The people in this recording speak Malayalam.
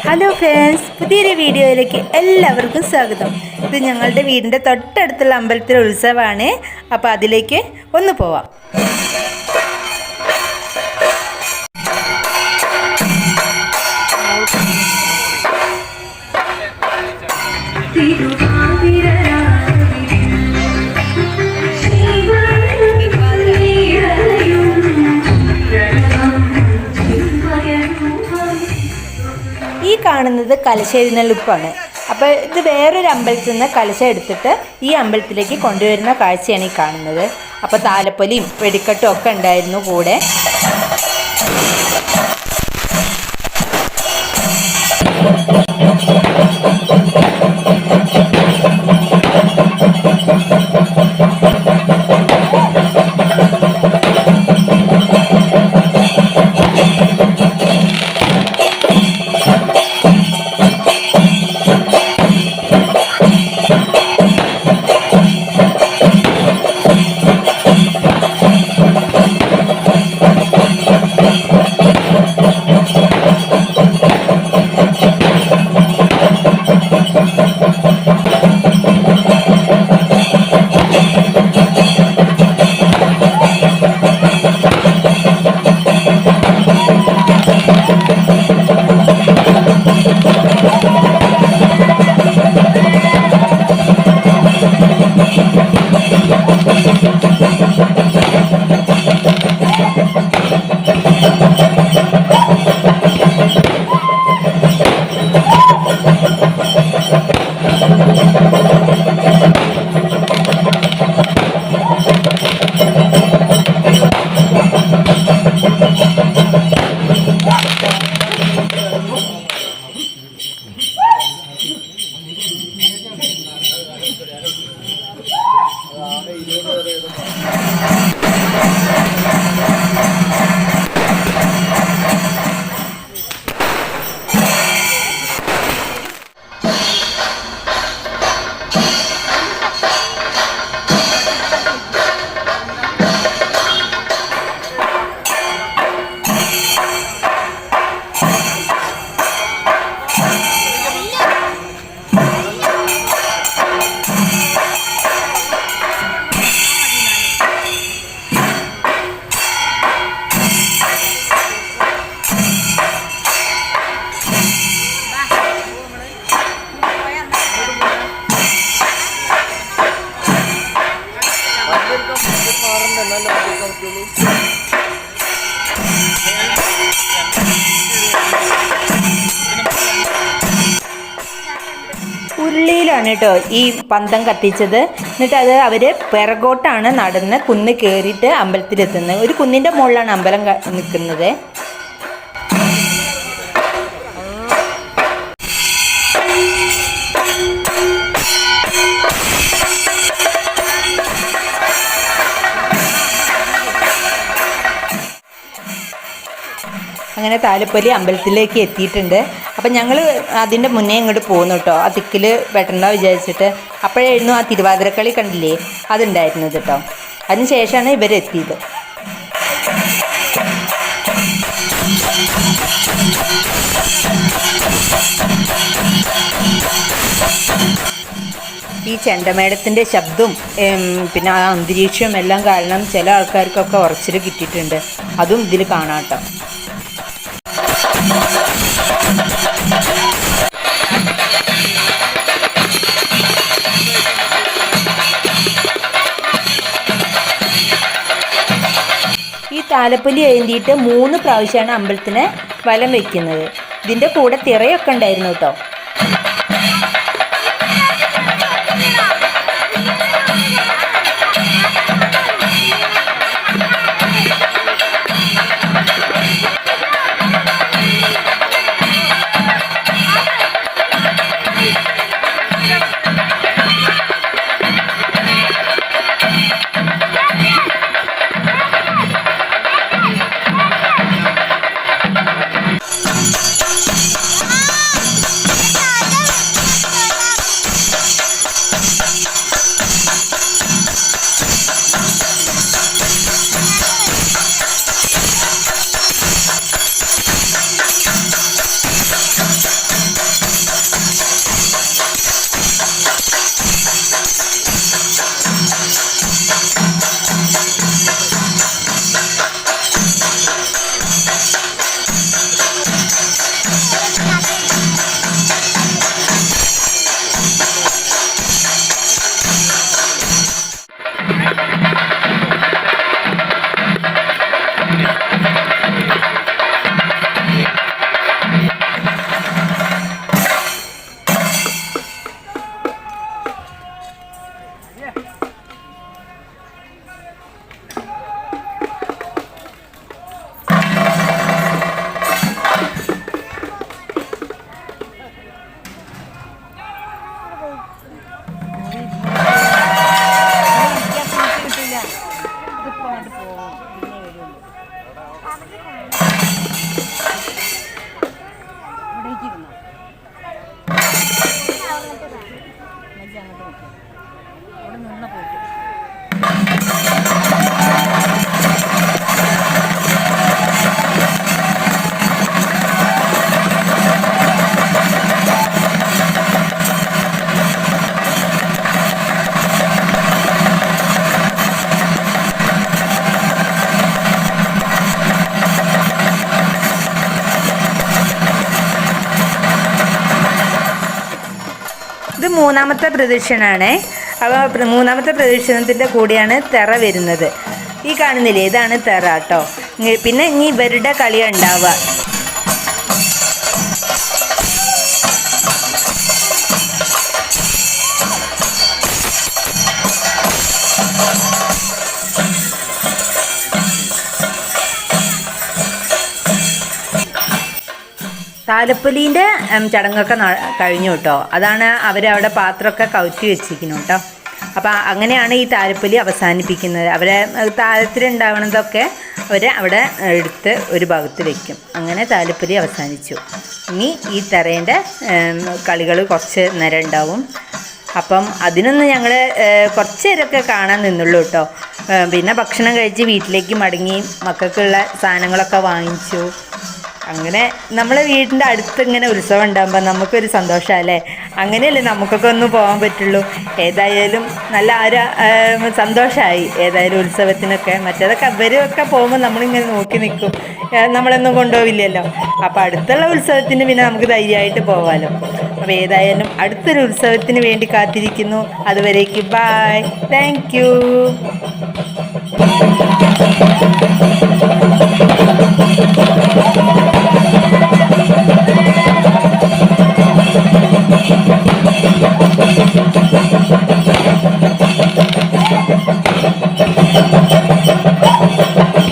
ഹലോ ഫ്രണ്ട്സ്, പുതിയൊരു വീഡിയോയിലേക്ക് എല്ലാവർക്കും സ്വാഗതം. ഇത് ഞങ്ങളുടെ വീടിൻ്റെ തൊട്ടടുത്തുള്ള അമ്പലത്തിലെ ഉത്സവമാണ്. അപ്പോൾ അതിലേക്ക് ഒന്ന് പോവാം. ഈ കാണുന്നത് കലശെഴുന്നള്ളിപ്പാണ്. അപ്പോൾ ഇത് വേറൊരു അമ്പലത്തിൽ നിന്ന് കലശം എടുത്തിട്ട് ഈ അമ്പലത്തിലേക്ക് കൊണ്ടുവരുന്ന കാഴ്ചയാണ് ഈ കാണുന്നത്. അപ്പോൾ താലപ്പൊലിയും വെടിക്കെട്ടും ഒക്കെ ഉണ്ടായിരുന്നു കൂടെ. ഉരുളിയിലാണ് കേട്ടോ ഈ പന്തം കത്തിച്ചത്. എന്നിട്ട് അത് അവർ പിറകോട്ടാണ് നടന്ന് കുന്ന് കയറിയിട്ട് അമ്പലത്തിലെത്തുന്നത്. ഒരു കുന്നിൻ്റെ മുകളിലാണ് അമ്പലം നിൽക്കുന്നത്. അങ്ങനെ താലപ്പൊലി അമ്പലത്തിലേക്ക് എത്തിയിട്ടുണ്ട്. അപ്പം ഞങ്ങൾ അതിൻ്റെ മുന്നേ ഇങ്ങോട്ട് പോകുന്നു കേട്ടോ. ആ തിക്കിൽ വെട്ടണ്ട വിചാരിച്ചിട്ട്. അപ്പോഴായിരുന്നു ആ തിരുവാതിരക്കളി കണ്ടില്ലേ, അതുണ്ടായിരുന്നത് കേട്ടോ. അതിന് ശേഷമാണ് ഇവരെത്തിയത്. ഈ ചെണ്ടമേളത്തിൻ്റെ ശബ്ദവും പിന്നെ ആ അന്തരീക്ഷവും എല്ലാം കാരണം ചില ആൾക്കാർക്കൊക്കെ ഉറച്ചിൽ കിട്ടിയിട്ടുണ്ട്. അതും ഇതിൽ കാണാം കേട്ടോ. ഈ താലപ്പൊലി എഴുതിയിട്ട് 3 പ്രാവശ്യമാണ് അമ്പലത്തിന് വലം വയ്ക്കുന്നത്. ഇതിൻ്റെ കൂടെ തിറയൊക്കെ ഉണ്ടായിരുന്നു കേട്ടോ. ഇത് മൂന്നാമത്തെ പ്രദക്ഷിണമാണ്. അപ്പോൾ മൂന്നാമത്തെ പ്രദക്ഷിണത്തിൻ്റെ കൂടെയാണ് തെറ വരുന്നത്. ഈ കാണുന്നില്ലേ, ഇതാണ് തെറ കേട്ടോ. പിന്നെ ഇനി ഇവരുടെ കളിയാണ് ഉണ്ടാവുക. താലപ്പൊലീൻ്റെ ചടങ്ങൊക്കെ കഴിഞ്ഞു കേട്ടോ. അതാണ് അവരവിടെ പാത്രമൊക്കെ കവുറ്റി വെച്ചിരിക്കുന്നു കേട്ടോ. അപ്പോൾ അങ്ങനെയാണ് ഈ താലപ്പൊലി അവസാനിപ്പിക്കുന്നത്. അവരെ താലത്തിലുണ്ടാവുന്നതൊക്കെ അവർ അവിടെ എടുത്ത് ഒരു ഭാഗത്ത് വയ്ക്കും. അങ്ങനെ താലപ്പൊലി അവസാനിച്ചു. ഇനി ഈ തെറേൻ്റെ കളികൾ കുറച്ച് നേരം ഉണ്ടാവും. അപ്പം അതിനൊന്ന് ഞങ്ങൾ കുറച്ച് നേരമൊക്കെ കാണാൻ നിന്നുള്ളൂ കേട്ടോ. പിന്നെ ഭക്ഷണം കഴിച്ച് വീട്ടിലേക്ക് മടങ്ങി മക്കൾക്കുള്ള സാധനങ്ങളൊക്കെ വാങ്ങിച്ചു. അങ്ങനെ നമ്മളെ വീടിൻ്റെ അടുത്ത് ഇങ്ങനെ ഉത്സവം ഉണ്ടാകുമ്പോൾ നമുക്കൊരു സന്തോഷമല്ലേ. അങ്ങനെയല്ലേ നമുക്കൊക്കെ ഒന്ന് പോകാൻ പറ്റുള്ളൂ. ഏതായാലും നല്ല സന്തോഷമായി ഏതായാലും ഉത്സവത്തിനൊക്കെ. മറ്റേതൊക്കെ അവരൊക്കെ പോകുമ്പോൾ നമ്മളിങ്ങനെ നോക്കി നിൽക്കും, നമ്മളൊന്നും കൊണ്ടുപോവില്ലല്ലോ. അപ്പോൾ അടുത്തുള്ള ഉത്സവത്തിന് പിന്നെ നമുക്ക് ധൈര്യമായിട്ട് പോകാമല്ലോ. അപ്പോൾ ഏതായാലും അടുത്തൊരു ഉത്സവത്തിന് വേണ്ടി കാത്തിരിക്കുന്നു. അതുവരേക്ക് bye, thank you. Thank you.